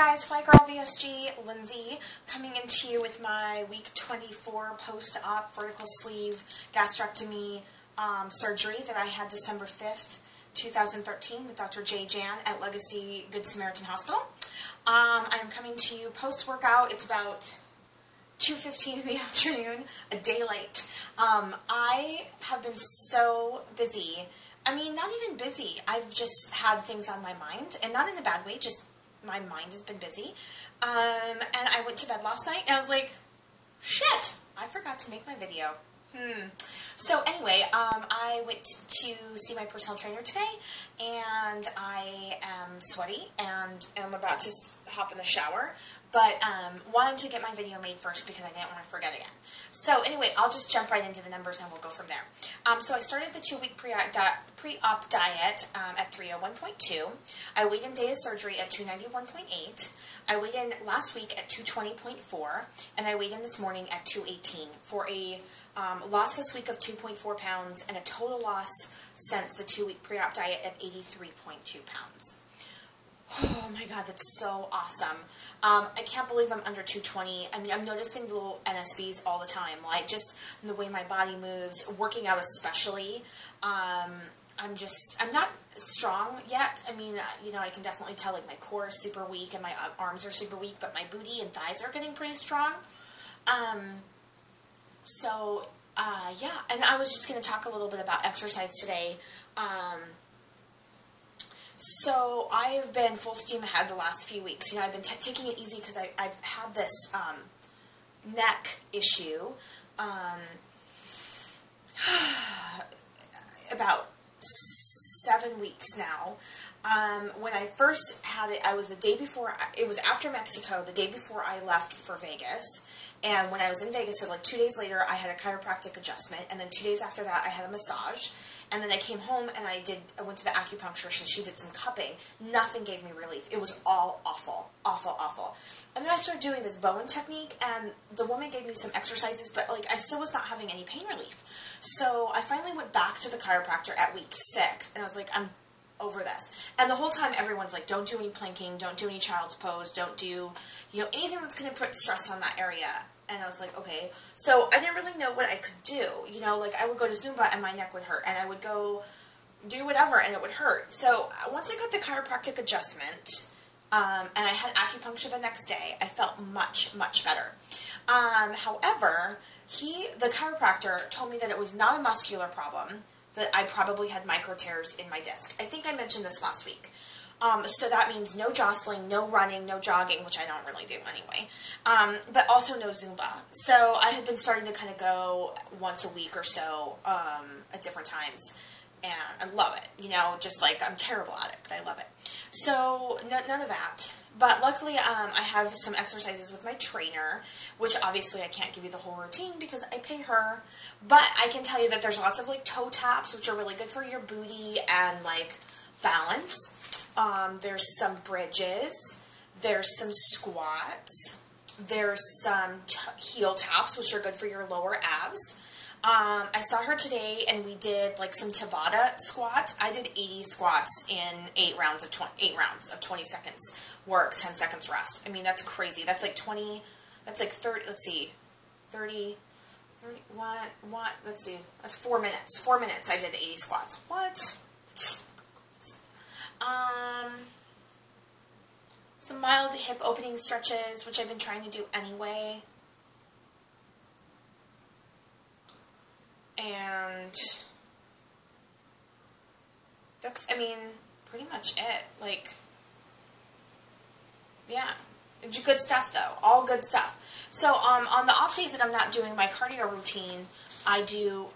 guys, FlyeGirl VSG, Lindsay, coming into you with my week 24 post-op vertical sleeve gastrectomy surgery that I had December 5th, 2013 with Dr. J. Jan at Legacy Good Samaritan Hospital. I am coming to you post-workout. It's about 2:15 in the afternoon, a day late. I have been so busy. I mean, not even busy. I've just had things on my mind, and not in a bad way, just my mind has been busy. And I went to bed last night, and I was like, shit, I forgot to make my video. So anyway, I went to see my personal trainer today, and I am sweaty, and am about to hop in the shower, but wanted to get my video made first because I didn't want to forget again. So anyway, I'll just jump right into the numbers and we'll go from there. So I started the 2-week pre-op diet at 301.2. I weighed in day of surgery at 291.8. I weighed in last week at 220.4, and I weighed in this morning at 218 for a loss this week of 2.4 pounds and a total loss since the 2-week pre-op diet of 83.2 pounds. Oh my god, that's so awesome. I can't believe I'm under 220. I mean, I'm noticing the little NSVs all the time, like just the way my body moves, working out especially. I'm not strong yet. I mean, you know, I can definitely tell like my core is super weak and my arms are super weak, but my booty and thighs are getting pretty strong. Yeah, and I was just going to talk a little bit about exercise today. So I have been full steam ahead the last few weeks. You know, I've been taking it easy because I've had this neck issue about 7 weeks now. When I first had it, I was the day before, it was after Mexico, the day before I left for Vegas. And when I was in Vegas, so like 2 days later, I had a chiropractic adjustment. And then 2 days after that, I had a massage. And then I came home and I went to the acupuncturist and she did some cupping. Nothing gave me relief. It was all awful, awful, awful. And then I started doing this Bowen technique, and the woman gave me some exercises, but like I still was not having any pain relief. So I finally went back to the chiropractor at week 6, and I was like, I'm over this. And the whole time everyone's like, don't do any planking, don't do any child's pose, don't do, you know, anything that's going to put stress on that area. And I was like, okay. So I didn't really know what I could do. You know, like I would go to Zumba and my neck would hurt, and I would go do whatever and it would hurt. So once I got the chiropractic adjustment, and I had acupuncture the next day, I felt much, much better. However, the chiropractor told me that it was not a muscular problem, that I probably had micro tears in my disc. I think I mentioned this last week. So that means no jostling, no running, no jogging, which I don't really do anyway, but also no Zumba. So I had been starting to kind of go once a week or so at different times, and I love it. You know, just like I'm terrible at it, but I love it. So none of that. But luckily I have some exercises with my trainer, which obviously I can't give you the whole routine because I pay her, but I can tell you that there's lots of like toe taps, which are really good for your booty and like balance. There's some bridges, there's some squats, there's some heel taps, which are good for your lower abs. I saw her today and we did like some Tabata squats. I did 80 squats in 8 rounds of 20 seconds work, 10 seconds rest. I mean, that's crazy. That's like 20, that's like 30, let's see, 30, let's see, that's 4 minutes. 4 minutes I did 80 squats. What? Some mild hip opening stretches, which I've been trying to do anyway. And that's, I mean, pretty much it. Like, yeah. It's good stuff, though. All good stuff. So, on the off days that I'm not doing my cardio routine, I do,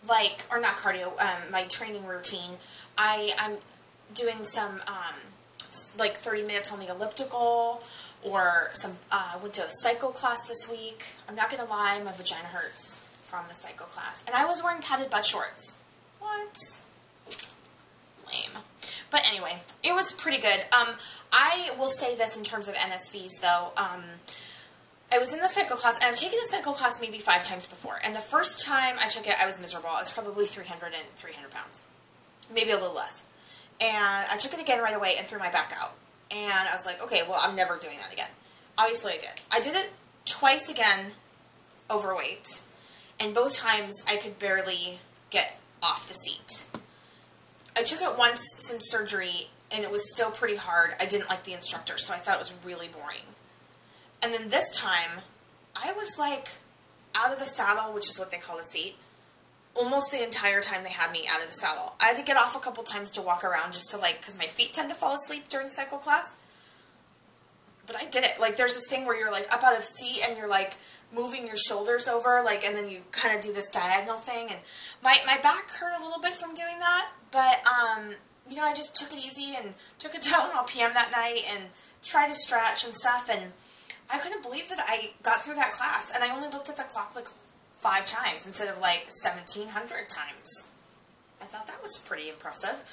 my training routine, I'm doing some, like 30 minutes on the elliptical, or some, I went to a cycle class this week. I'm not going to lie, my vagina hurts from the cycle class. And I was wearing padded butt shorts. What? Lame. But anyway, it was pretty good. I will say this in terms of NSVs, though. I was in the cycle class, and I've taken the cycle class maybe 5 times before. And the first time I took it, I was miserable. I was probably 300 pounds. Maybe a little less. And I took it again right away and threw my back out. and I was like, okay, well, I'm never doing that again. Obviously I did. I did it twice again, overweight, and both times I could barely get off the seat. I took it once since surgery, and it was still pretty hard. I didn't like the instructor, so I thought it was really boring. And then this time, I was like out of the saddle, which is what they call the seat, almost the entire time they had me out of the saddle. I had to get off a couple times to walk around just to like, because my feet tend to fall asleep during cycle class. But I did it. Like, there's this thing where you're like up out of the seat and you're like moving your shoulders over, like, and then you kind of do this diagonal thing. And my back hurt a little bit from doing that, but you know, I just took it easy and took a Tylenol PM that night and tried to stretch and stuff. And I couldn't believe that I got through that class, and I only looked at the clock like 5 times instead of like 1,700 times. I thought that was pretty impressive.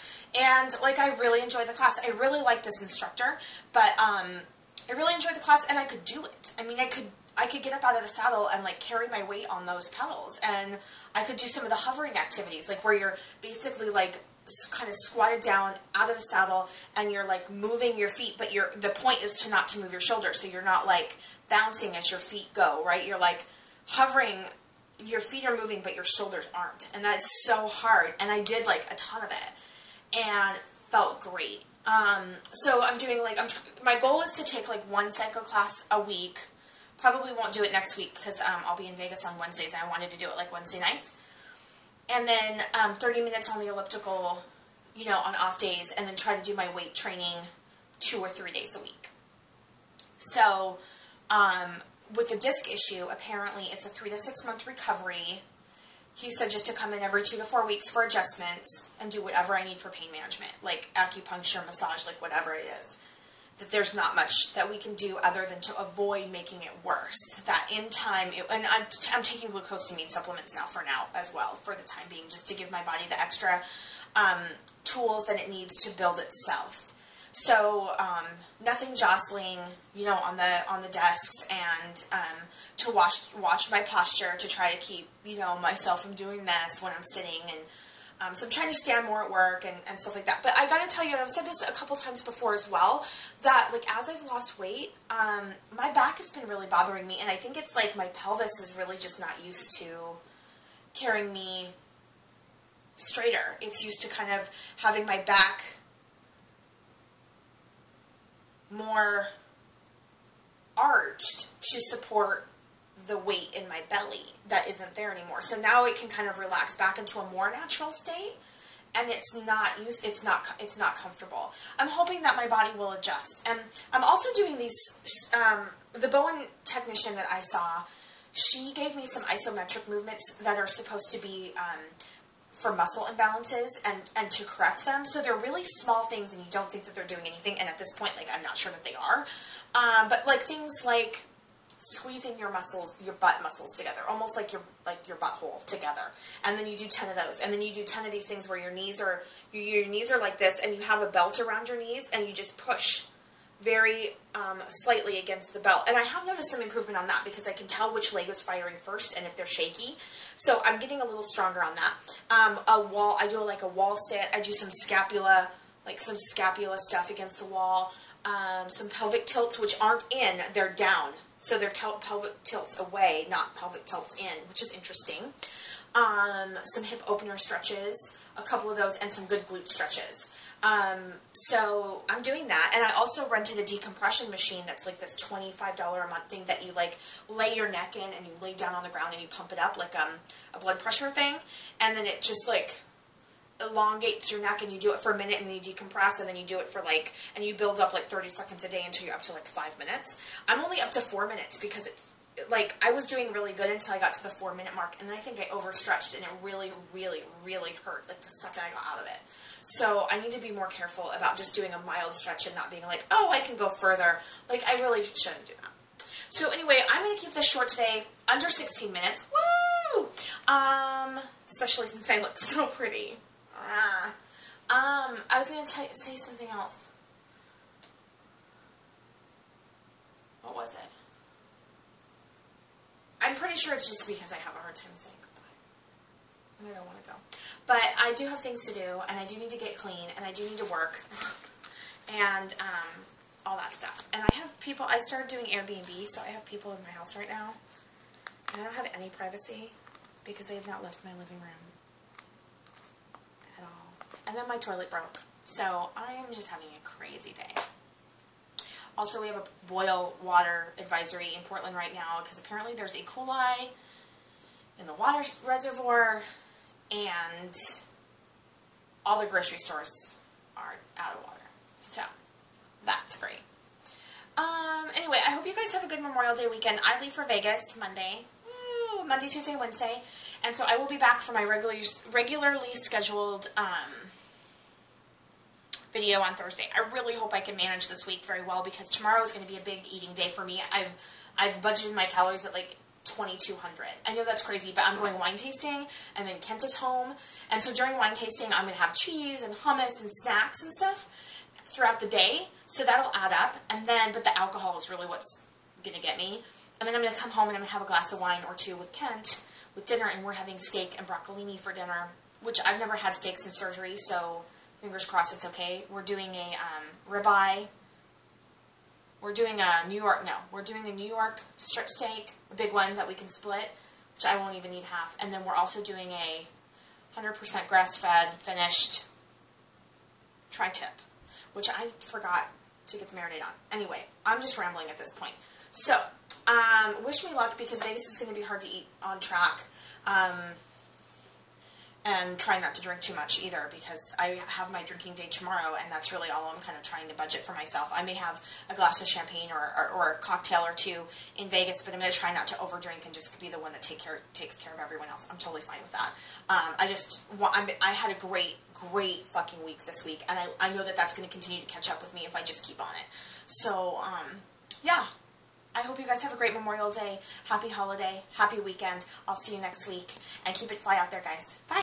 And like, I really enjoyed the class. I really liked this instructor, but I really enjoyed the class, and I could do it. I mean, I could get up out of the saddle and like carry my weight on those pedals, and I could do some of the hovering activities, like where you're basically like kind of squatted down out of the saddle and you're like moving your feet, but the point is to not to move your shoulders, so you're not like bouncing as your feet go, right? You're like hovering, your feet are moving but your shoulders aren't, and that's so hard. And I did like a ton of it and felt great. So I'm doing like, my goal is to take like 1 cycle class a week. Probably won't do it next week because I'll be in Vegas on Wednesdays, and I wanted to do it like Wednesday nights. And then 30 minutes on the elliptical, you know, on off days, and then try to do my weight training 2 or 3 days a week. So with the disc issue, apparently it's a 3 to 6 month recovery. He said just to come in every 2 to 4 weeks for adjustments and do whatever I need for pain management, like acupuncture, massage, like whatever it is. That there's not much that we can do other than to avoid making it worse. That in time, and I'm taking glucosamine supplements now as well, for the time being, just to give my body the extra tools that it needs to build itself. So nothing jostling, you know, on the desks, and to watch my posture to try to keep, you know, myself from doing this when I'm sitting. And so I'm trying to stand more at work and stuff like that. But I gotta tell you, and I've said this a couple times before as well, that like as I've lost weight, my back has been really bothering me, and I think it's like my pelvis is really just not used to carrying me straighter. It's used to kind of having my back more arched to support the weight in my belly that isn't there anymore. So now it can kind of relax back into a more natural state, and it's not comfortable. I'm hoping that my body will adjust. And I'm also doing these, the Bowen technician that I saw, she gave me some isometric movements that are supposed to be for muscle imbalances and to correct them. So they're really small things, and you don't think that they're doing anything, and at this point, like, I'm not sure that they are. But like things like squeezing your muscles, your butt muscles together, almost like your butthole together, and then you do 10 of those, and then you do 10 of these things where your knees are like this, and you have a belt around your knees, and you just push very slightly against the belt. And I have noticed some improvement on that because I can tell which leg is firing first and if they're shaky. So I'm getting a little stronger on that. I do like a wall sit. I do some scapula, like some scapula stuff against the wall. Some pelvic tilts, which aren't in, they're down. So they're pelvic tilts away, not pelvic tilts in, which is interesting. Some hip opener stretches, a couple of those, and some good glute stretches. So I'm doing that. And I also rented a decompression machine that's like this $25 a month thing that you like lay your neck in, and you lay down on the ground and you pump it up like a blood pressure thing. And then it just like elongates your neck, and you do it for a minute, and then you decompress, and then you do it for like, and you build up like 30 seconds a day until you're up to like 5 minutes. I'm only up to 4 minutes because like I was doing really good until I got to the 4 minute mark, and then I think I overstretched, and it really, really, really hurt like the second I got out of it. So I need to be more careful about just doing a mild stretch and not being like, oh, I can go further. Like, I really shouldn't do that. So anyway, I'm going to keep this short today, under 16 minutes. Woo! Especially since I look so pretty. I was going to say something else. What was it? I'm pretty sure it's just because I have a hard time saying goodbye. And I don't want to go. But I do have things to do, and I do need to get clean, and I do need to work. And all that stuff. And I have people, I started doing Airbnb, so I have people in my house right now. And I don't have any privacy because they have not left my living room at all. And then my toilet broke. So I am just having a crazy day. Also, we have a boil water advisory in Portland right now because apparently there's E. coli in the water reservoir and all the grocery stores are out of water. So that's great. Anyway, I hope you guys have a good Memorial Day weekend. I leave for Vegas Monday. Woo, Monday, Tuesday, Wednesday. And so I will be back for my regularly scheduled video on Thursday. I really hope I can manage this week very well because tomorrow is going to be a big eating day for me. I've budgeted my calories at like 2,200. I know that's crazy, but I'm going wine tasting, and then Kent is home. And so during wine tasting, I'm going to have cheese and hummus and snacks and stuff throughout the day. So that'll add up. And then, but the alcohol is really what's going to get me. And then I'm going to come home and I'm going to have a glass of wine or two with Kent with dinner, and we're having steak and broccolini for dinner, which I've never had steak since surgery, so fingers crossed it's okay. We're doing a ribeye. We're doing a New York strip steak, a big one that we can split, which I won't even need half. And then we're also doing a 100% grass-fed, finished tri-tip, which I forgot to get the marinade on. Anyway, I'm just rambling at this point. So, wish me luck because Vegas is going to be hard to eat on track. And try not to drink too much either because I have my drinking day tomorrow, and that's really all I'm kind of trying to budget for myself. I may have a glass of champagne or a cocktail or two in Vegas, but I'm going to try not to overdrink and just be the one that takes care of everyone else. I'm totally fine with that. I had a great fucking week this week, and I know that that's going to continue to catch up with me if I just keep on it. So, yeah. I hope you guys have a great Memorial Day, happy holiday, happy weekend. I'll see you next week, and keep it fly out there, guys. Bye!